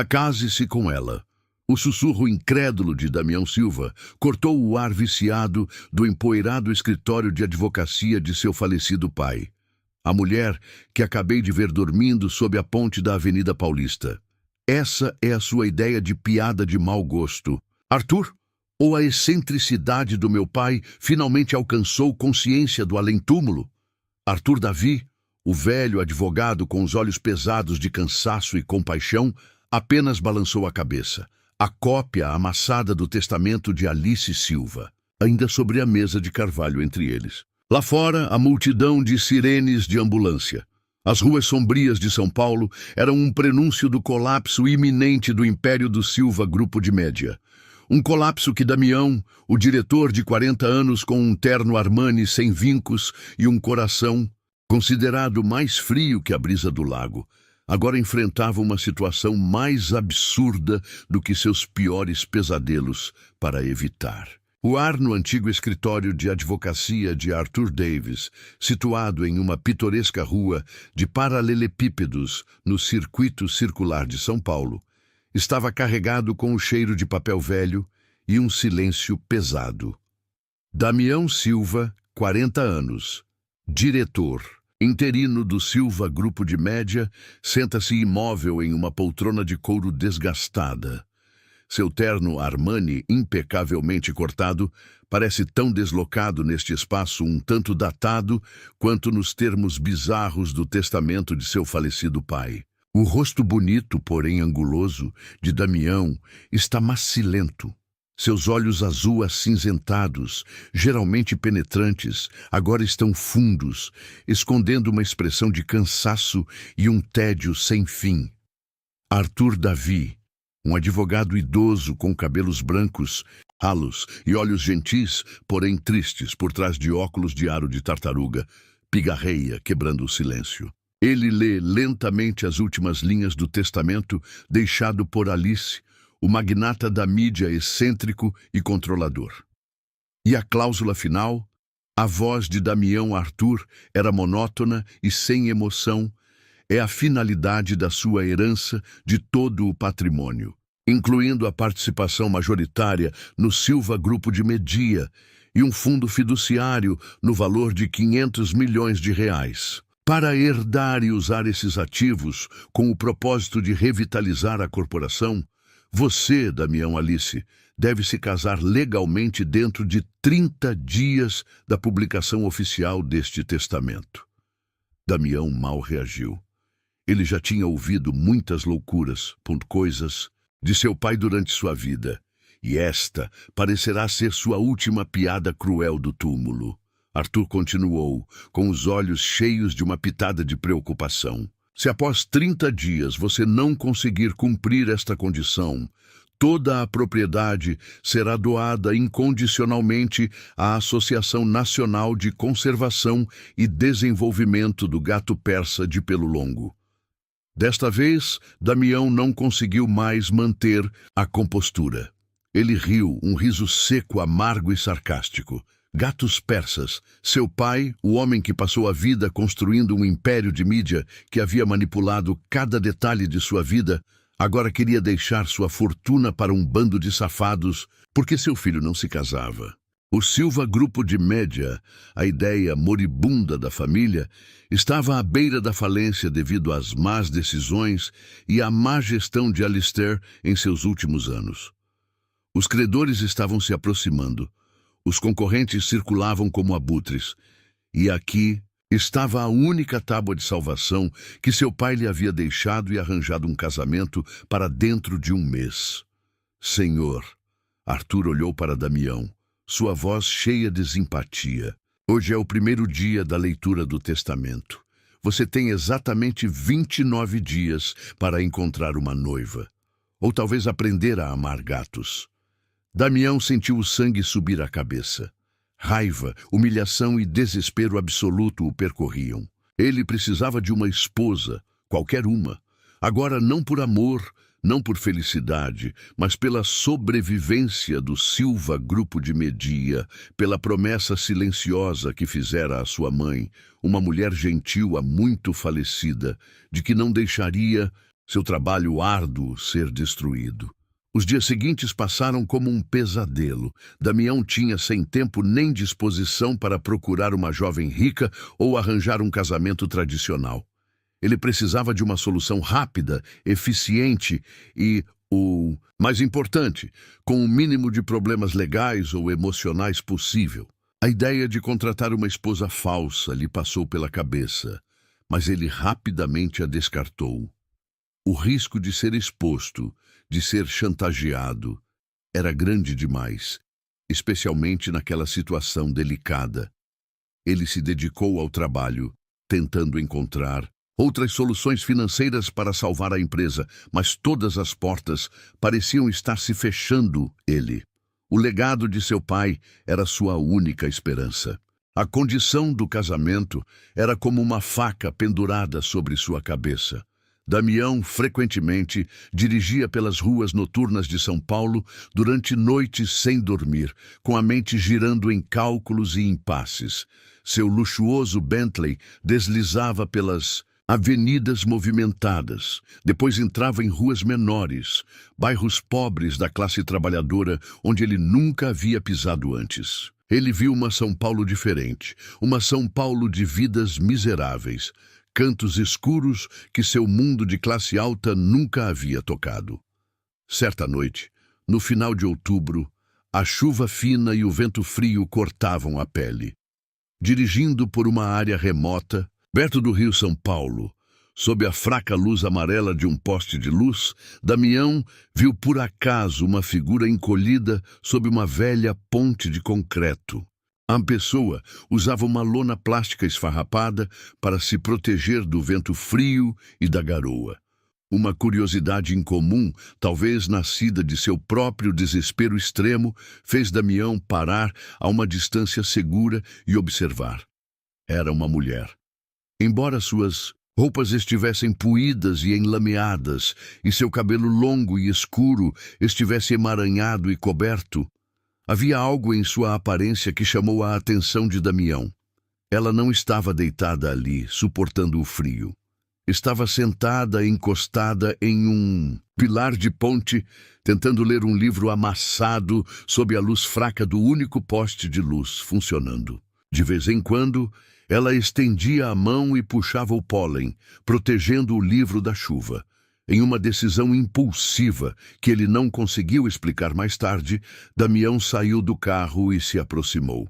Case-se com ela. O sussurro incrédulo de Damião Silva cortou o ar viciado do empoeirado escritório de advocacia de seu falecido pai. A mulher que acabei de ver dormindo sob a ponte da Avenida Paulista. Essa é a sua ideia de piada de mau gosto, Arthur? Ou a excentricidade do meu pai finalmente alcançou consciência do além-túmulo? Arthur Davi, o velho advogado com os olhos pesados de cansaço e compaixão, apenas balançou a cabeça. A cópia amassada do testamento de Alice Silva, ainda sobre a mesa de carvalho entre eles. Lá fora, a multidão de sirenes de ambulância. As ruas sombrias de São Paulo eram um prenúncio do colapso iminente do Império do Silva Grupo de Média. Um colapso que Damião, o diretor de 40 anos com um terno Armani sem vincos e um coração considerado mais frio que a brisa do lago, agora enfrentava uma situação mais absurda do que seus piores pesadelos para evitar. O ar no antigo escritório de advocacia de Arthur Davis, situado em uma pitoresca rua de paralelepípedos no circuito circular de São Paulo, estava carregado com o cheiro de papel velho e um silêncio pesado. Damião Silva, 40 anos, diretor interino do Silva Grupo de Média, senta-se imóvel em uma poltrona de couro desgastada. Seu terno Armani, impecavelmente cortado, parece tão deslocado neste espaço um tanto datado quanto nos termos bizarros do testamento de seu falecido pai. O rosto bonito, porém anguloso, de Damião está macilento. Seus olhos azul acinzentados, geralmente penetrantes, agora estão fundos, escondendo uma expressão de cansaço e um tédio sem fim. Arthur Davi, um advogado idoso com cabelos brancos, ralos e olhos gentis, porém tristes, por trás de óculos de aro de tartaruga, pigarreia, quebrando o silêncio. Ele lê lentamente as últimas linhas do testamento deixado por Alice, o magnata da mídia excêntrico e controlador. E a cláusula final? A voz de Damião Arthur era monótona e sem emoção. É a finalidade da sua herança de todo o patrimônio, incluindo a participação majoritária no Silva Grupo de Média e um fundo fiduciário no valor de 500 milhões de reais. Para herdar e usar esses ativos com o propósito de revitalizar a corporação, você, Damião Alice, deve se casar legalmente dentro de 30 dias da publicação oficial deste testamento. Damião mal reagiu. Ele já tinha ouvido muitas loucuras, coisas, de seu pai durante sua vida, e esta parecerá ser sua última piada cruel do túmulo. Arthur continuou, com os olhos cheios de uma pitada de preocupação. Se após 30 dias você não conseguir cumprir esta condição, toda a propriedade será doada incondicionalmente à Associação Nacional de Conservação e Desenvolvimento do Gato Persa de Pelo Longo. Desta vez, Damião não conseguiu mais manter a compostura. Ele riu, um riso seco, amargo e sarcástico. Gatos persas, seu pai, o homem que passou a vida construindo um império de mídia que havia manipulado cada detalhe de sua vida, agora queria deixar sua fortuna para um bando de safados porque seu filho não se casava. O Silva Grupo de Média, a ideia moribunda da família, estava à beira da falência devido às más decisões e à má gestão de Alistair em seus últimos anos. Os credores estavam se aproximando. Os concorrentes circulavam como abutres, e aqui estava a única tábua de salvação que seu pai lhe havia deixado e arranjado um casamento para dentro de um mês. Senhor, Arthur olhou para Damião, sua voz cheia de simpatia. Hoje é o primeiro dia da leitura do testamento. Você tem exatamente 29 dias para encontrar uma noiva, ou talvez aprender a amar gatos. Damião sentiu o sangue subir à cabeça. Raiva, humilhação e desespero absoluto o percorriam. Ele precisava de uma esposa, qualquer uma. Agora não por amor, não por felicidade, mas pela sobrevivência do Silva Grupo de Média, pela promessa silenciosa que fizera à sua mãe, uma mulher gentil há muito falecida, de que não deixaria seu trabalho árduo ser destruído. Os dias seguintes passaram como um pesadelo. Damião tinha sem tempo nem disposição para procurar uma jovem rica ou arranjar um casamento tradicional. Ele precisava de uma solução rápida, eficiente e, o mais importante, com o mínimo de problemas legais ou emocionais possível. A ideia de contratar uma esposa falsa lhe passou pela cabeça, mas ele rapidamente a descartou. O risco de ser exposto, de ser chantageado, era grande demais, especialmente naquela situação delicada. Ele se dedicou ao trabalho, tentando encontrar outras soluções financeiras para salvar a empresa, mas todas as portas pareciam estar se fechando ele. O legado de seu pai era sua única esperança. A condição do casamento era como uma faca pendurada sobre sua cabeça. Damião, frequentemente, dirigia pelas ruas noturnas de São Paulo durante noites sem dormir, com a mente girando em cálculos e impasses. Seu luxuoso Bentley deslizava pelas avenidas movimentadas, depois entrava em ruas menores, bairros pobres da classe trabalhadora onde ele nunca havia pisado antes. Ele viu uma São Paulo diferente, uma São Paulo de vidas miseráveis, cantos escuros que seu mundo de classe alta nunca havia tocado. Certa noite, no final de outubro, a chuva fina e o vento frio cortavam a pele. Dirigindo por uma área remota, perto do Rio São Paulo, sob a fraca luz amarela de um poste de luz, Damião viu por acaso uma figura encolhida sob uma velha ponte de concreto. A pessoa usava uma lona plástica esfarrapada para se proteger do vento frio e da garoa. Uma curiosidade incomum, talvez nascida de seu próprio desespero extremo, fez Damião parar a uma distância segura e observar. Era uma mulher. Embora suas roupas estivessem puídas e enlameadas, e seu cabelo longo e escuro estivesse emaranhado e coberto, havia algo em sua aparência que chamou a atenção de Damião. Ela não estava deitada ali, suportando o frio. Estava sentada, encostada em um pilar de ponte, tentando ler um livro amassado sob a luz fraca do único poste de luz funcionando. De vez em quando, ela estendia a mão e puxava o pólen, protegendo o livro da chuva. Em uma decisão impulsiva, que ele não conseguiu explicar mais tarde, Damião saiu do carro e se aproximou.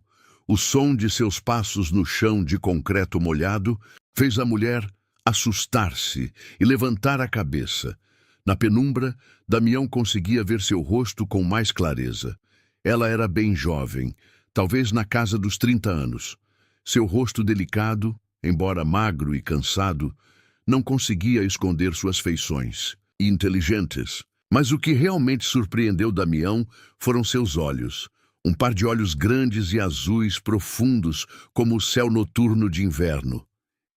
O som de seus passos no chão de concreto molhado fez a mulher assustar-se e levantar a cabeça. Na penumbra, Damião conseguia ver seu rosto com mais clareza. Ela era bem jovem, talvez na casa dos 30 anos. Seu rosto delicado, embora magro e cansado, não conseguia esconder suas feições inteligentes. Mas o que realmente surpreendeu Damião foram seus olhos. Um par de olhos grandes e azuis profundos, como o céu noturno de inverno.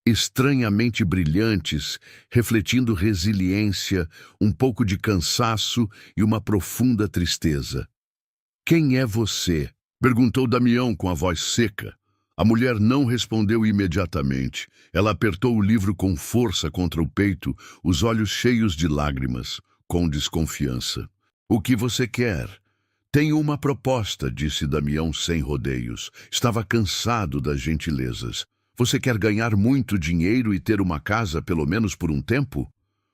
Estranhamente brilhantes, refletindo resiliência, um pouco de cansaço e uma profunda tristeza. "Quem é você?" perguntou Damião com a voz seca. A mulher não respondeu imediatamente. Ela apertou o livro com força contra o peito, os olhos cheios de lágrimas, com desconfiança. "O que você quer?" "Tenho uma proposta", disse Damião sem rodeios. Estava cansado das gentilezas. "Você quer ganhar muito dinheiro e ter uma casa pelo menos por um tempo?"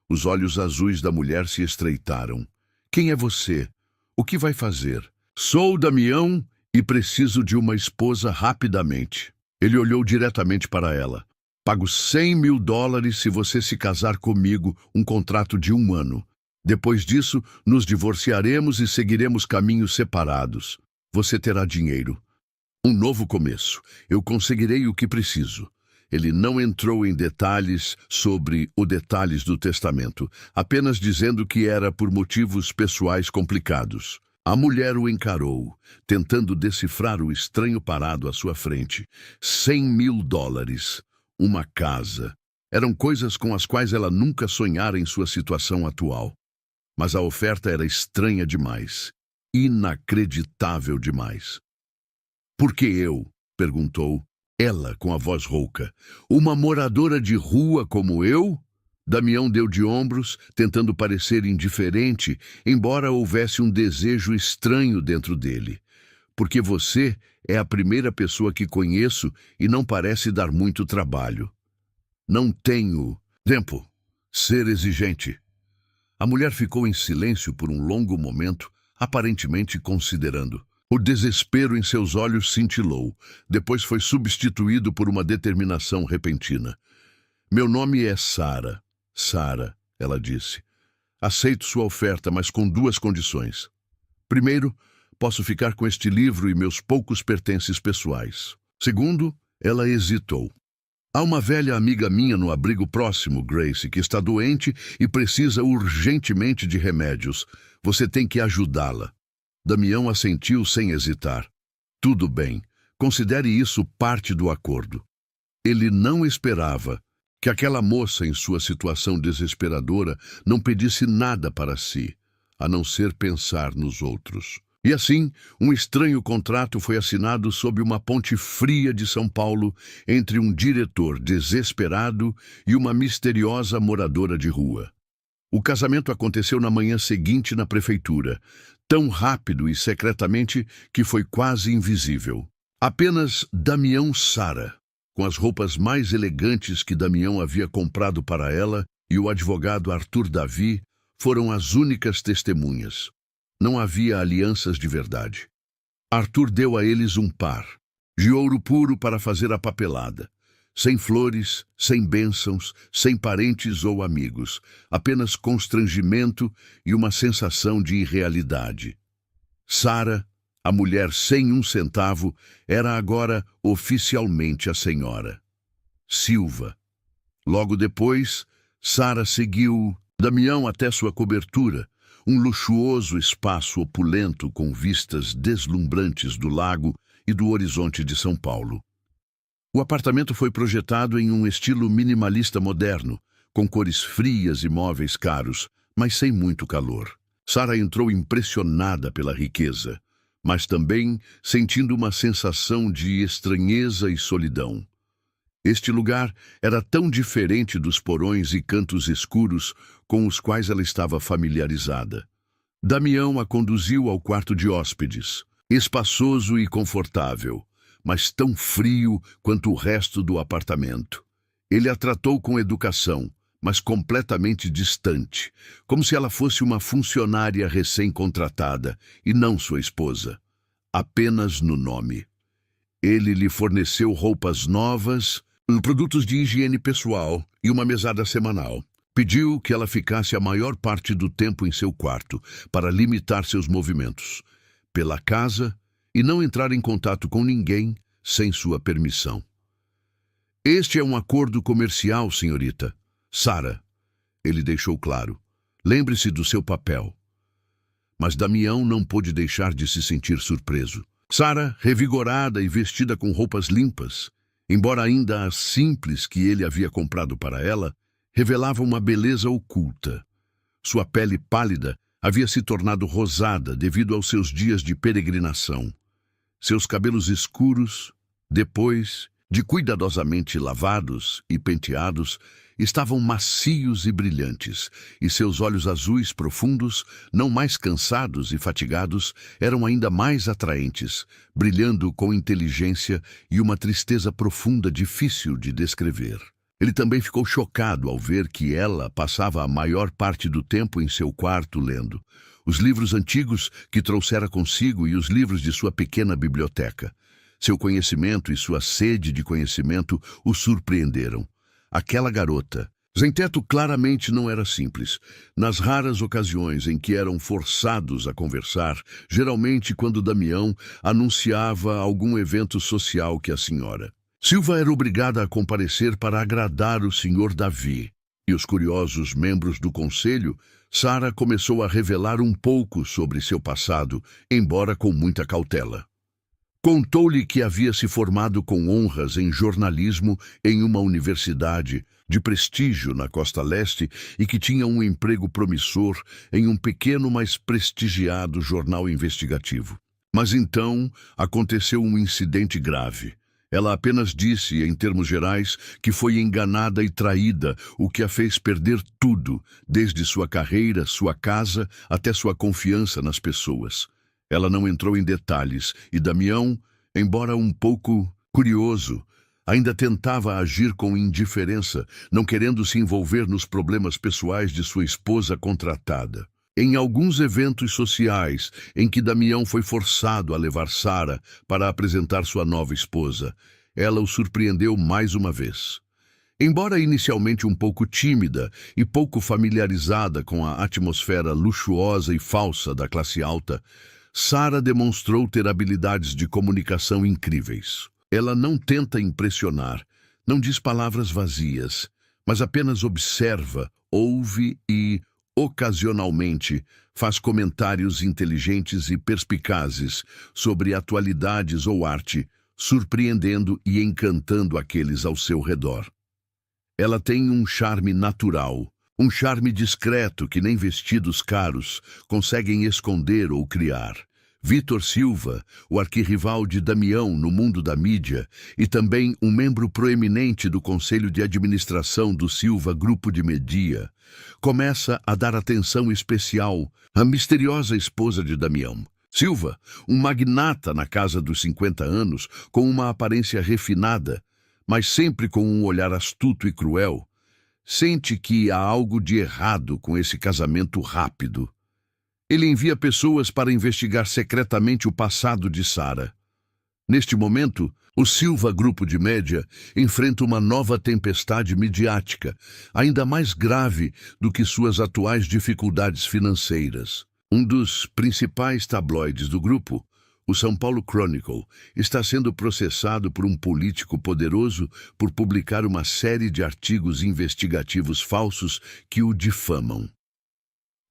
Os olhos azuis da mulher se estreitaram. "Quem é você? O que vai fazer?" "Sou Damião e preciso de uma esposa rapidamente." Ele olhou diretamente para ela. "Pago $100.000 se você se casar comigo, um contrato de 1 ano. Depois disso, nos divorciaremos e seguiremos caminhos separados. Você terá dinheiro. Um novo começo. Eu conseguirei o que preciso." Ele não entrou em detalhes sobre os detalhes do testamento, apenas dizendo que era por motivos pessoais complicados. A mulher o encarou, tentando decifrar o estranho parado à sua frente. $100.000. Uma casa. Eram coisas com as quais ela nunca sonhara em sua situação atual. Mas a oferta era estranha demais. Inacreditável demais. "Por que eu?" perguntou ela com a voz rouca. "Uma moradora de rua como eu?" Damião deu de ombros, tentando parecer indiferente, embora houvesse um desejo estranho dentro dele. Porque você é a primeira pessoa que conheço e não parece dar muito trabalho. Não tenho tempo. Ser exigente. A mulher ficou em silêncio por um longo momento, aparentemente considerando. O desespero em seus olhos cintilou. Depois foi substituído por uma determinação repentina. Meu nome é Sara. Sara, ela disse. Aceito sua oferta, mas com duas condições. Primeiro, posso ficar com este livro e meus poucos pertences pessoais. Segundo, ela hesitou. Há uma velha amiga minha no abrigo próximo, Grace, que está doente e precisa urgentemente de remédios. Você tem que ajudá-la. Damião assentiu sem hesitar. Tudo bem. Considere isso parte do acordo. Ele não esperava que aquela moça em sua situação desesperadora não pedisse nada para si, a não ser pensar nos outros. E assim, um estranho contrato foi assinado sob uma ponte fria de São Paulo entre um diretor desesperado e uma misteriosa moradora de rua. O casamento aconteceu na manhã seguinte na prefeitura, tão rápido e secretamente que foi quase invisível. Apenas Damião Sara, com as roupas mais elegantes que Damião havia comprado para ela, e o advogado Arthur Davi foram as únicas testemunhas. Não havia alianças de verdade. Arthur deu a eles um par, de ouro puro para fazer a papelada. Sem flores, sem bênçãos, sem parentes ou amigos. Apenas constrangimento e uma sensação de irrealidade. Sara, a mulher sem um centavo, era agora oficialmente a senhora. Silva. Logo depois, Sara seguiu Damião até sua cobertura, um luxuoso espaço opulento com vistas deslumbrantes do lago e do horizonte de São Paulo. O apartamento foi projetado em um estilo minimalista moderno, com cores frias e móveis caros, mas sem muito calor. Sara entrou impressionada pela riqueza, mas também sentindo uma sensação de estranheza e solidão. Este lugar era tão diferente dos porões e cantos escuros com os quais ela estava familiarizada. Damião a conduziu ao quarto de hóspedes, espaçoso e confortável, mas tão frio quanto o resto do apartamento. Ele a tratou com educação, mas completamente distante, como se ela fosse uma funcionária recém-contratada e não sua esposa, apenas no nome. Ele lhe forneceu roupas novas, produtos de higiene pessoal e uma mesada semanal. Pediu que ela ficasse a maior parte do tempo em seu quarto, para limitar seus movimentos pela casa e não entrar em contato com ninguém sem sua permissão. Este é um acordo comercial, senhorita. Sara, ele deixou claro. Lembre-se do seu papel. Mas Damião não pôde deixar de se sentir surpreso. Sara, revigorada e vestida com roupas limpas, embora ainda as simples que ele havia comprado para ela, revelava uma beleza oculta. Sua pele pálida havia se tornado rosada devido aos seus dias de peregrinação. Seus cabelos escuros, depois de cuidadosamente lavados e penteados, estavam macios e brilhantes, e seus olhos azuis profundos, não mais cansados e fatigados, eram ainda mais atraentes, brilhando com inteligência e uma tristeza profunda difícil de descrever. Ele também ficou chocado ao ver que ela passava a maior parte do tempo em seu quarto lendo os livros antigos que trouxera consigo e os livros de sua pequena biblioteca. Seu conhecimento e sua sede de conhecimento o surpreenderam. Aquela garota, sem teto, claramente não era simples. Nas raras ocasiões em que eram forçados a conversar, geralmente quando Damião anunciava algum evento social que a senhora Silva era obrigada a comparecer para agradar o senhor Davi. E os curiosos membros do conselho, Sara começou a revelar um pouco sobre seu passado, embora com muita cautela. Contou-lhe que havia se formado com honras em jornalismo em uma universidade de prestígio na Costa Leste e que tinha um emprego promissor em um pequeno, mas prestigiado jornal investigativo. Mas então aconteceu um incidente grave. Ela apenas disse, em termos gerais, que foi enganada e traída, o que a fez perder tudo, desde sua carreira, sua casa, até sua confiança nas pessoas. Ela não entrou em detalhes, e Damião, embora um pouco curioso, ainda tentava agir com indiferença, não querendo se envolver nos problemas pessoais de sua esposa contratada. Em alguns eventos sociais em que Damião foi forçado a levar Sara para apresentar sua nova esposa, ela o surpreendeu mais uma vez. Embora inicialmente um pouco tímida e pouco familiarizada com a atmosfera luxuosa e falsa da classe alta, Sara demonstrou ter habilidades de comunicação incríveis. Ela não tenta impressionar, não diz palavras vazias, mas apenas observa, ouve e, ocasionalmente, faz comentários inteligentes e perspicazes sobre atualidades ou arte, surpreendendo e encantando aqueles ao seu redor. Ela tem um charme natural, um charme discreto que nem vestidos caros conseguem esconder ou criar. Vítor Silva, o arquirrival de Damião no mundo da mídia e também um membro proeminente do Conselho de Administração do Silva Grupo de Media, começa a dar atenção especial à misteriosa esposa de Damião. Silva, um magnata na casa dos 50 anos, com uma aparência refinada, mas sempre com um olhar astuto e cruel, sente que há algo de errado com esse casamento rápido. Ele envia pessoas para investigar secretamente o passado de Sara. Neste momento, o Silva Grupo de Média enfrenta uma nova tempestade midiática, ainda mais grave do que suas atuais dificuldades financeiras. Um dos principais tabloides do grupo, o São Paulo Chronicle, está sendo processado por um político poderoso por publicar uma série de artigos investigativos falsos que o difamam.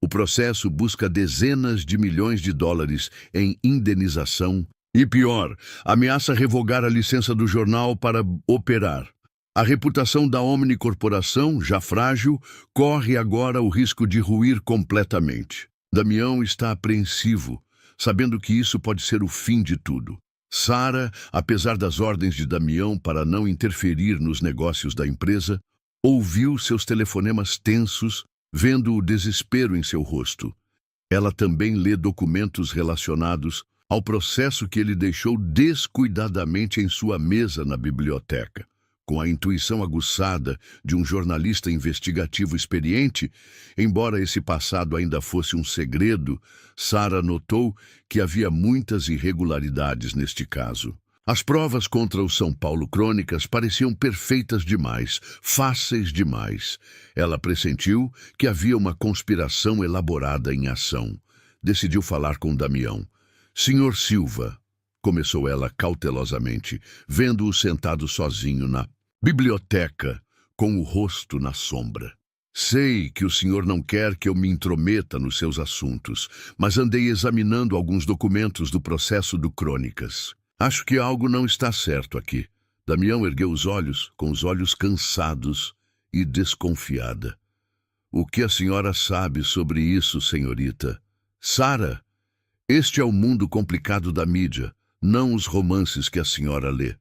O processo busca dezenas de milhões de dólares em indenização e, pior, ameaça revogar a licença do jornal para operar. A reputação da Omni Corporação, já frágil, corre agora o risco de ruir completamente. Damião está apreensivo, sabendo que isso pode ser o fim de tudo. Sara, apesar das ordens de Damião para não interferir nos negócios da empresa, ouviu seus telefonemas tensos, vendo o desespero em seu rosto. Ela também lê documentos relacionados ao processo que ele deixou descuidadamente em sua mesa na biblioteca. Com a intuição aguçada de um jornalista investigativo experiente, embora esse passado ainda fosse um segredo, Sara notou que havia muitas irregularidades neste caso. As provas contra o São Paulo Crônicas pareciam perfeitas demais, fáceis demais. Ela pressentiu que havia uma conspiração elaborada em ação. Decidiu falar com Damião. Senhor Silva, começou ela cautelosamente, vendo-o sentado sozinho na biblioteca, com o rosto na sombra. Sei que o senhor não quer que eu me intrometa nos seus assuntos, mas andei examinando alguns documentos do processo do Crônicas. Acho que algo não está certo aqui. Damião ergueu os olhos, com os olhos cansados e desconfiada. O que a senhora sabe sobre isso, senhorita? Sara, este é o mundo complicado da mídia, não os romances que a senhora lê.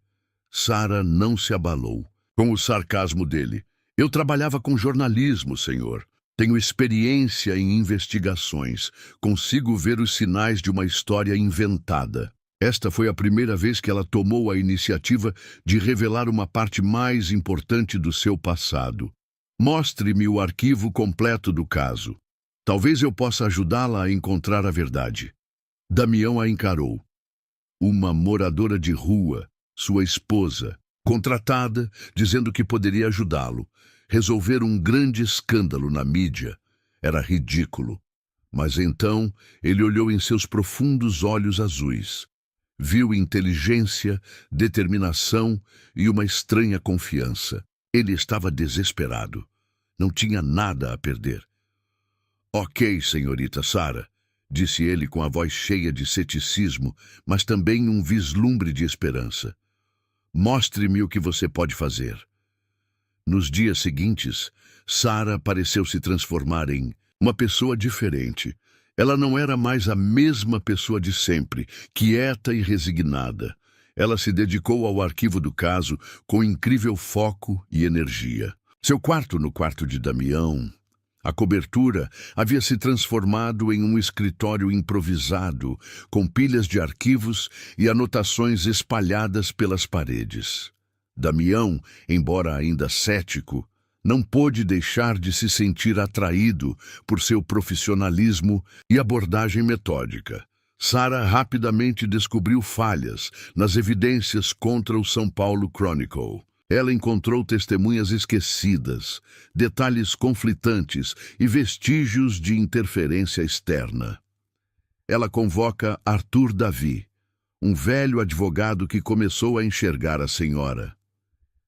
Sara não se abalou. Com o sarcasmo dele. Eu trabalhava com jornalismo, senhor. Tenho experiência em investigações. Consigo ver os sinais de uma história inventada. Esta foi a primeira vez que ela tomou a iniciativa de revelar uma parte mais importante do seu passado. Mostre-me o arquivo completo do caso. Talvez eu possa ajudá-la a encontrar a verdade. Damião a encarou. Uma moradora de rua, sua esposa, contratada, dizendo que poderia ajudá-lo. Resolver um grande escândalo na mídia. Era ridículo. Mas então ele olhou em seus profundos olhos azuis. Viu inteligência, determinação e uma estranha confiança. Ele estava desesperado. Não tinha nada a perder. Ok, senhorita Sara, disse ele com a voz cheia de ceticismo, mas também um vislumbre de esperança. Mostre-me o que você pode fazer. Nos dias seguintes, Sara pareceu se transformar em uma pessoa diferente. Ela não era mais a mesma pessoa de sempre, quieta e resignada. Ela se dedicou ao arquivo do caso com incrível foco e energia. Seu quarto no quarto de Damião. A cobertura havia se transformado em um escritório improvisado, com pilhas de arquivos e anotações espalhadas pelas paredes. Damião, embora ainda cético, não pôde deixar de se sentir atraído por seu profissionalismo e abordagem metódica. Sara rapidamente descobriu falhas nas evidências contra o São Paulo Chronicle. Ela encontrou testemunhas esquecidas, detalhes conflitantes e vestígios de interferência externa. Ela convoca Arthur Davi, um velho advogado que começou a enxergar a senhora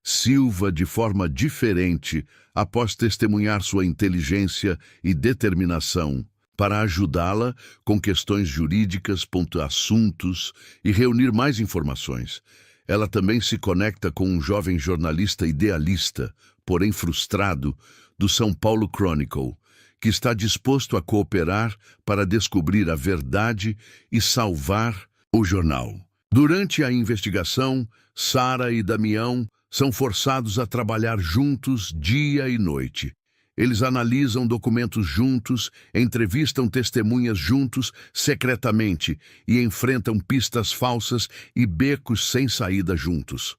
Silva de forma diferente após testemunhar sua inteligência e determinação para ajudá-la com questões jurídicas, assuntos e reunir mais informações. Ela também se conecta com um jovem jornalista idealista, porém frustrado, do São Paulo Chronicle, que está disposto a cooperar para descobrir a verdade e salvar o jornal. Durante a investigação, Sara e Damião são forçados a trabalhar juntos dia e noite. Eles analisam documentos juntos, entrevistam testemunhas juntos, secretamente, e enfrentam pistas falsas e becos sem saída juntos.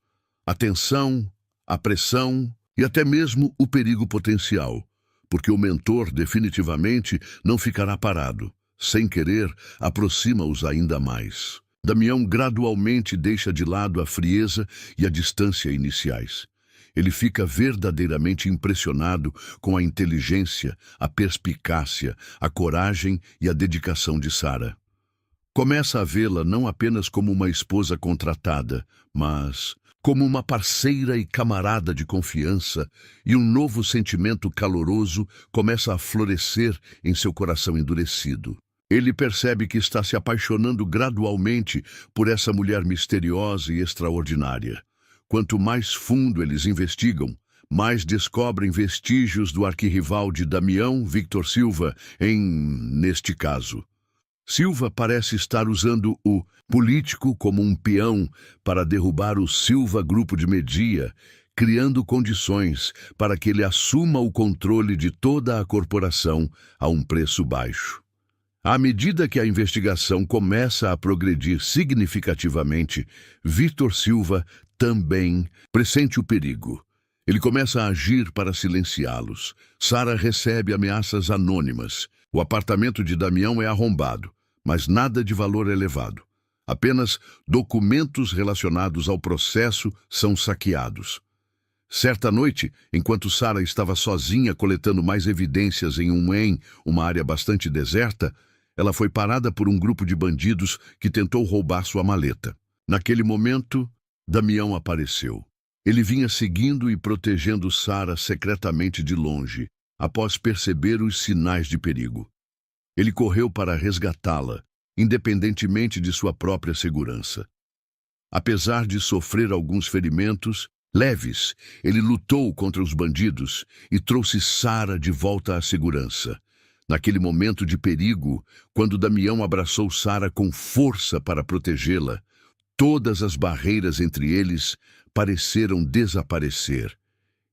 A tensão, a pressão e até mesmo o perigo potencial, porque o mentor definitivamente não ficará parado. Sem querer, aproxima-os ainda mais. Damião gradualmente deixa de lado a frieza e a distância iniciais. Ele fica verdadeiramente impressionado com a inteligência, a perspicácia, a coragem e a dedicação de Sara. Começa a vê-la não apenas como uma esposa contratada, mas como uma parceira e camarada de confiança, e um novo sentimento caloroso começa a florescer em seu coração endurecido. Ele percebe que está se apaixonando gradualmente por essa mulher misteriosa e extraordinária. Quanto mais fundo eles investigam, mais descobrem vestígios do arquirrival de Damião, Victor Silva, neste caso. Silva parece estar usando o político como um peão para derrubar o Silva Grupo de Media, criando condições para que ele assuma o controle de toda a corporação a um preço baixo. À medida que a investigação começa a progredir significativamente, Victor Silva também pressente o perigo. Ele começa a agir para silenciá-los. Sara recebe ameaças anônimas. O apartamento de Damião é arrombado, mas nada de valor elevado. Apenas documentos relacionados ao processo são saqueados. Certa noite, enquanto Sara estava sozinha coletando mais evidências em uma área bastante deserta, ela foi parada por um grupo de bandidos que tentou roubar sua maleta. Naquele momento, Damião apareceu. Ele vinha seguindo e protegendo Sara secretamente de longe, após perceber os sinais de perigo. Ele correu para resgatá-la, independentemente de sua própria segurança. Apesar de sofrer alguns ferimentos leves, ele lutou contra os bandidos e trouxe Sara de volta à segurança. Naquele momento de perigo, quando Damião abraçou Sara com força para protegê-la, todas as barreiras entre eles pareceram desaparecer.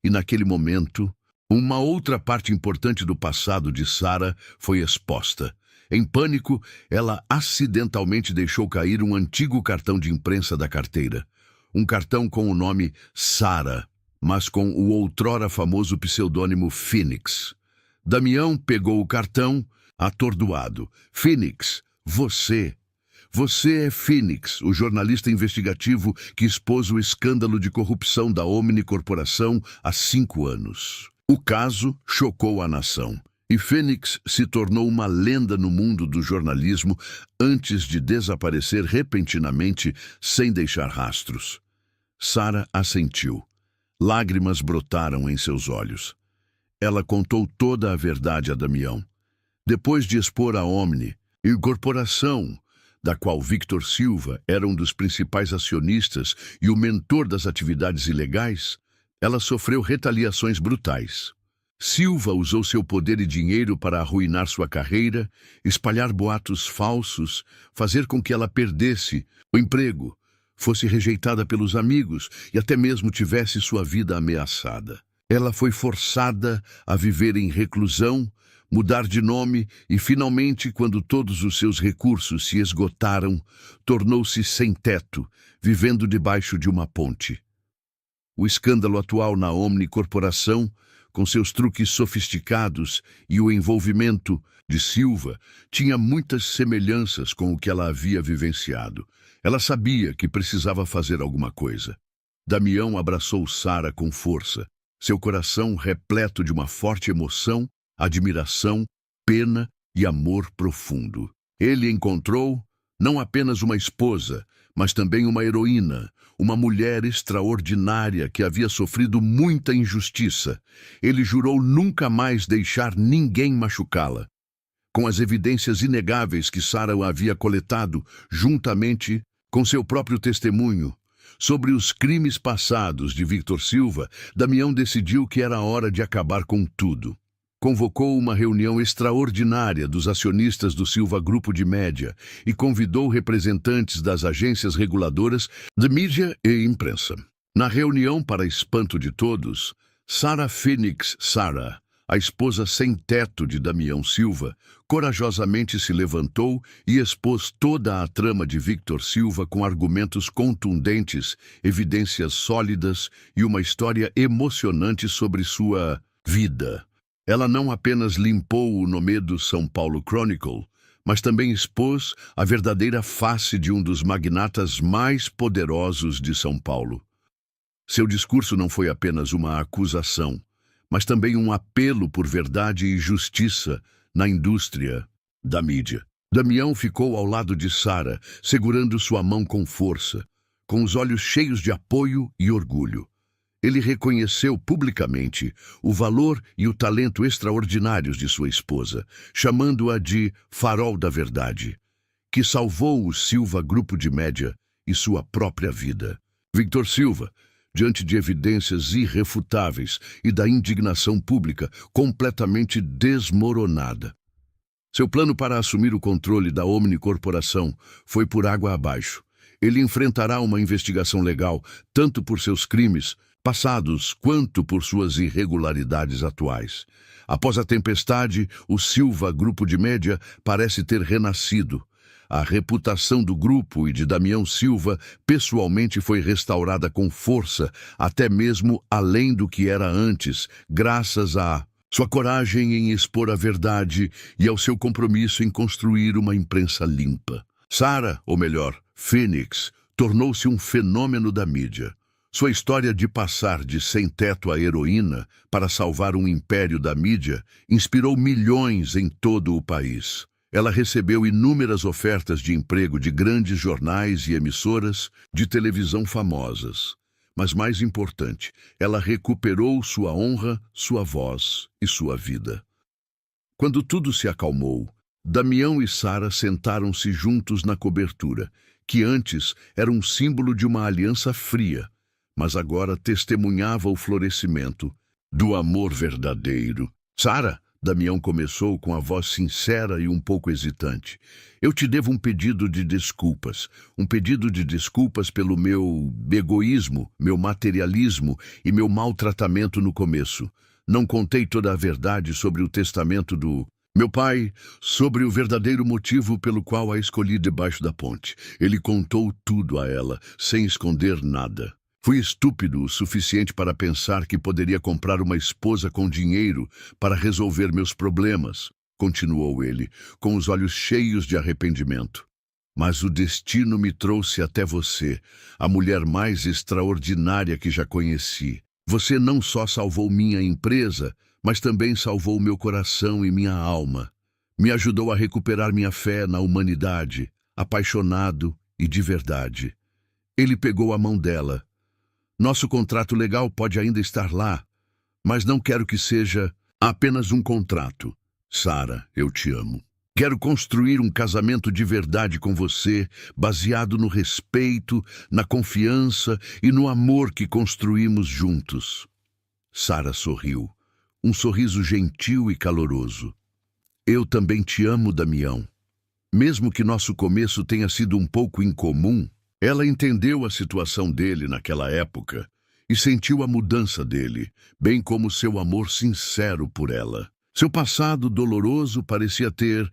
E naquele momento, uma outra parte importante do passado de Sara foi exposta. Em pânico, ela acidentalmente deixou cair um antigo cartão de imprensa da carteira. Um cartão com o nome Sara, mas com o outrora famoso pseudônimo Phoenix. Damião pegou o cartão, atordoado. Phoenix, você é Phoenix, o jornalista investigativo que expôs o escândalo de corrupção da Omni Corporação há 5 anos. O caso chocou a nação, e Phoenix se tornou uma lenda no mundo do jornalismo antes de desaparecer repentinamente sem deixar rastros. Sara assentiu. Lágrimas brotaram em seus olhos. Ela contou toda a verdade a Damião. Depois de expor a Omni e corporação, da qual Victor Silva era um dos principais acionistas e o mentor das atividades ilegais, ela sofreu retaliações brutais. Silva usou seu poder e dinheiro para arruinar sua carreira, espalhar boatos falsos, fazer com que ela perdesse o emprego, fosse rejeitada pelos amigos e até mesmo tivesse sua vida ameaçada. Ela foi forçada a viver em reclusão, mudar de nome e, finalmente, quando todos os seus recursos se esgotaram, tornou-se sem teto, vivendo debaixo de uma ponte. O escândalo atual na Omni Corporação, com seus truques sofisticados e o envolvimento de Silva, tinha muitas semelhanças com o que ela havia vivenciado. Ela sabia que precisava fazer alguma coisa. Damião abraçou Sara com força, seu coração repleto de uma forte emoção, admiração, pena e amor profundo. Ele encontrou não apenas uma esposa, mas também uma heroína, uma mulher extraordinária que havia sofrido muita injustiça. Ele jurou nunca mais deixar ninguém machucá-la. Com as evidências inegáveis que Sara havia coletado, juntamente com seu próprio testemunho, sobre os crimes passados de Victor Silva, Damião decidiu que era hora de acabar com tudo. Convocou uma reunião extraordinária dos acionistas do Silva Grupo de Média e convidou representantes das agências reguladoras de mídia e imprensa. Na reunião, para espanto de todos, Sara Phoenix Sara, a esposa sem teto de Damião Silva, corajosamente se levantou e expôs toda a trama de Victor Silva com argumentos contundentes, evidências sólidas e uma história emocionante sobre sua vida. Ela não apenas limpou o nome do São Paulo Chronicle, mas também expôs a verdadeira face de um dos magnatas mais poderosos de São Paulo. Seu discurso não foi apenas uma acusação, mas também um apelo por verdade e justiça na indústria da mídia. Damião ficou ao lado de Sara, segurando sua mão com força, com os olhos cheios de apoio e orgulho. Ele reconheceu publicamente o valor e o talento extraordinários de sua esposa, chamando-a de farol da verdade, que salvou o Silva Grupo de Média e sua própria vida. Victor Silva, diante de evidências irrefutáveis e da indignação pública completamente desmoronada. Seu plano para assumir o controle da Omni Corporação foi por água abaixo. Ele enfrentará uma investigação legal, tanto por seus crimes passados quanto por suas irregularidades atuais. Após a tempestade, o Silva Grupo de Média parece ter renascido. A reputação do grupo e de Damião Silva pessoalmente foi restaurada com força, até mesmo além do que era antes, graças a sua coragem em expor a verdade e ao seu compromisso em construir uma imprensa limpa. Sara, ou melhor, Phoenix, tornou-se um fenômeno da mídia. Sua história de passar de sem-teto a heroína para salvar um império da mídia inspirou milhões em todo o país. Ela recebeu inúmeras ofertas de emprego de grandes jornais e emissoras de televisão famosas. Mas mais importante, ela recuperou sua honra, sua voz e sua vida. Quando tudo se acalmou, Damião e Sara sentaram-se juntos na cobertura, que antes era um símbolo de uma aliança fria, mas agora testemunhava o florescimento do amor verdadeiro. Sara, Damião começou com a voz sincera e um pouco hesitante. Eu te devo um pedido de desculpas. Um pedido de desculpas pelo meu egoísmo, meu materialismo e meu maltratamento no começo. Não contei toda a verdade sobre o testamento do meu pai, sobre o verdadeiro motivo pelo qual a escolhi debaixo da ponte. Ele contou tudo a ela, sem esconder nada. Fui estúpido o suficiente para pensar que poderia comprar uma esposa com dinheiro para resolver meus problemas, continuou ele, com os olhos cheios de arrependimento. Mas o destino me trouxe até você, a mulher mais extraordinária que já conheci. Você não só salvou minha empresa, mas também salvou meu coração e minha alma. Me ajudou a recuperar minha fé na humanidade, apaixonado e de verdade. Ele pegou a mão dela. Nosso contrato legal pode ainda estar lá, mas não quero que seja apenas um contrato. Sara, eu te amo. Quero construir um casamento de verdade com você, baseado no respeito, na confiança e no amor que construímos juntos. Sara sorriu, um sorriso gentil e caloroso. Eu também te amo, Damião. Mesmo que nosso começo tenha sido um pouco incomum, Ela entendeu a situação dele naquela época e sentiu a mudança dele, bem como seu amor sincero por ela. Seu passado doloroso parecia ter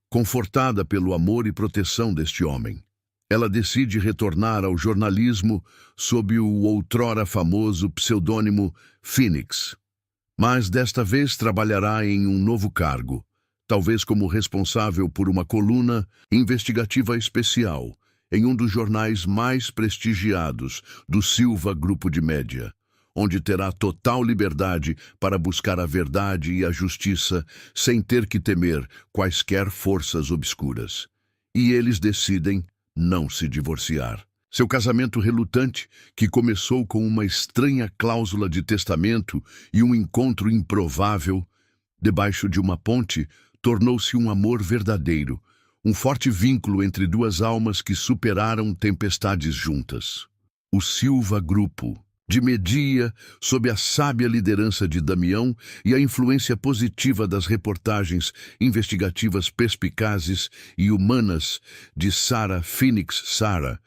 confortada pelo amor e proteção deste homem. Ela decide retornar ao jornalismo sob o outrora famoso pseudônimo Phoenix. Mas desta vez trabalhará em um novo cargo, talvez como responsável por uma coluna investigativa especial em um dos jornais mais prestigiados do Silva Grupo de Média, onde terá total liberdade para buscar a verdade e a justiça sem ter que temer quaisquer forças obscuras. E eles decidem não se divorciar. Seu casamento relutante, que começou com uma estranha cláusula de testamento e um encontro improvável debaixo de uma ponte, tornou-se um amor verdadeiro, um forte vínculo entre duas almas que superaram tempestades juntas. O Silva Grupo de Média, sob a sábia liderança de Damião e a influência positiva das reportagens investigativas perspicazes e humanas de Sarah Phoenix Sarah,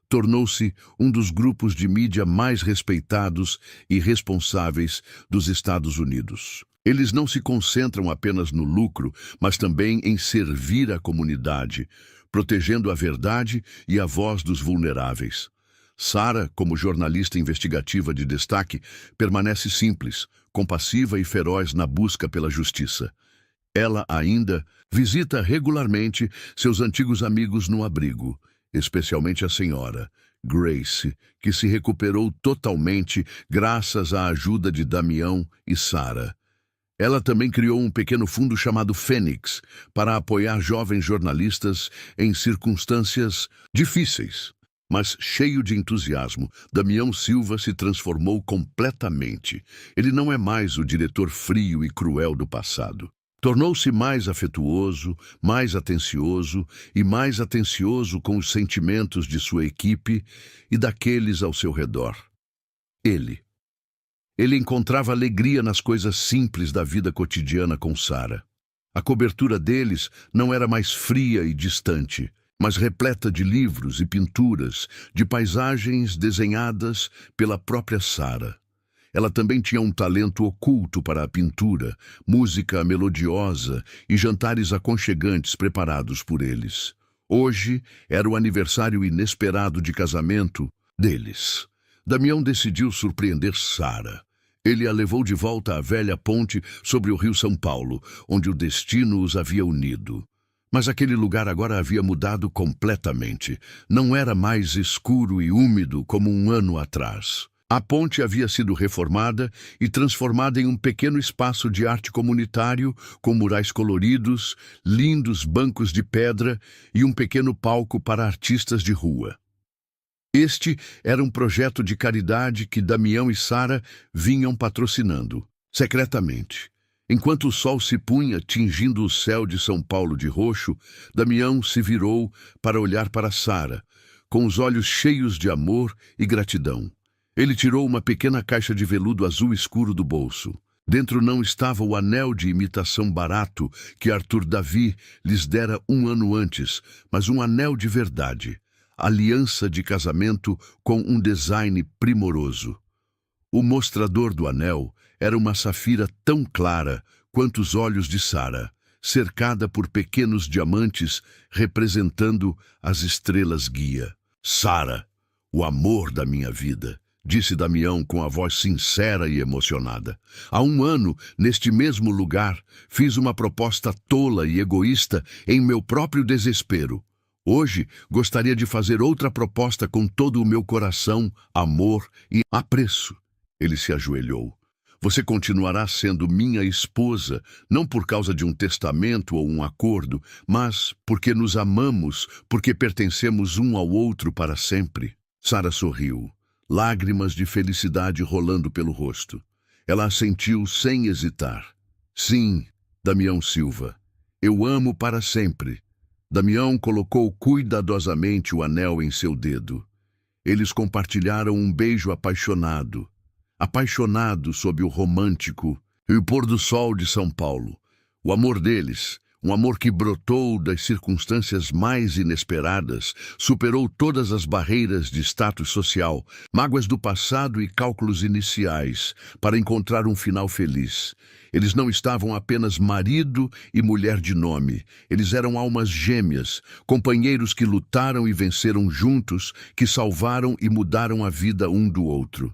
tornou-se um dos grupos de mídia mais respeitados e responsáveis dos Estados Unidos. Eles não se concentram apenas no lucro, mas também em servir a comunidade, protegendo a verdade e a voz dos vulneráveis. Sarah, como jornalista investigativa de destaque, permanece simples, compassiva e feroz na busca pela justiça. Ela ainda visita regularmente seus antigos amigos no abrigo, especialmente a senhora Grace, que se recuperou totalmente graças à ajuda de Damião e Sarah. Ela também criou um pequeno fundo chamado Fênix para apoiar jovens jornalistas em circunstâncias difíceis. Mas, cheio de entusiasmo, Damião Silva se transformou completamente. Ele não é mais o diretor frio e cruel do passado. Tornou-se mais afetuoso, mais atencioso e mais atencioso com os sentimentos de sua equipe e daqueles ao seu redor. Ele encontrava alegria nas coisas simples da vida cotidiana com Sarah. A cobertura deles não era mais fria e distante, mas repleta de livros e pinturas, de paisagens desenhadas pela própria Sarah. Ela também tinha um talento oculto para a pintura, música melodiosa e jantares aconchegantes preparados por eles. Hoje era o aniversário inesperado de casamento deles. Damião decidiu surpreender Sarah. Ele a levou de volta à velha ponte sobre o rio São Paulo, onde o destino os havia unido. Mas aquele lugar agora havia mudado completamente. Não era mais escuro e úmido como um ano atrás. A ponte havia sido reformada e transformada em um pequeno espaço de arte comunitário, com murais coloridos, lindos bancos de pedra e um pequeno palco para artistas de rua. Este era um projeto de caridade que Damião e Sarah vinham patrocinando, secretamente. Enquanto o sol se punha, tingindo o céu de São Paulo de roxo, Damião se virou para olhar para Sarah, com os olhos cheios de amor e gratidão. Ele tirou uma pequena caixa de veludo azul escuro do bolso. Dentro não estava o anel de imitação barato que Arthur Davi lhes dera um ano antes, mas um anel de verdade, aliança de casamento com um design primoroso. O mostrador do anel era uma safira tão clara quanto os olhos de Sarah, cercada por pequenos diamantes representando as estrelas guia. Sarah, o amor da minha vida, disse Damião com a voz sincera e emocionada. Há um ano, neste mesmo lugar, fiz uma proposta tola e egoísta em meu próprio desespero. Hoje, gostaria de fazer outra proposta com todo o meu coração, amor e apreço. Ele se ajoelhou. Você continuará sendo minha esposa, não por causa de um testamento ou um acordo, mas porque nos amamos, porque pertencemos um ao outro para sempre. Sarah sorriu, lágrimas de felicidade rolando pelo rosto. Ela assentiu sem hesitar. Sim, Damião Silva, eu amo para sempre. Damião colocou cuidadosamente o anel em seu dedo. Eles compartilharam um beijo apaixonado sob o romântico e o pôr do sol de São Paulo. O amor deles, Um amor que brotou das circunstâncias mais inesperadas, superou todas as barreiras de status social, mágoas do passado e cálculos iniciais, para encontrar um final feliz. Eles não estavam apenas marido e mulher de nome. Eles eram almas gêmeas, companheiros que lutaram e venceram juntos, que salvaram e mudaram a vida um do outro.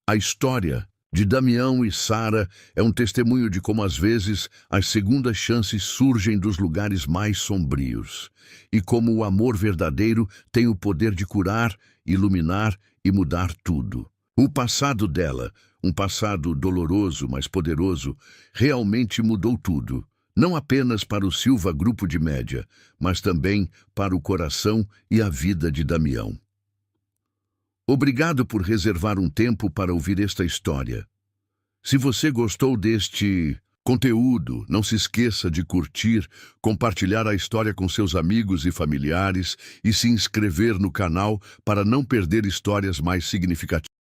A história de Damião e Sara é um testemunho de como, às vezes, as segundas chances surgem dos lugares mais sombrios, e como o amor verdadeiro tem o poder de curar, iluminar e mudar tudo. O passado dela, um passado doloroso, mas poderoso, realmente mudou tudo, não apenas para o Silva Grupo de Média, mas também para o coração e a vida de Damião. Obrigado por reservar um tempo para ouvir esta história. Se você gostou deste conteúdo, não se esqueça de curtir, compartilhar a história com seus amigos e familiares e se inscrever no canal para não perder histórias mais significativas.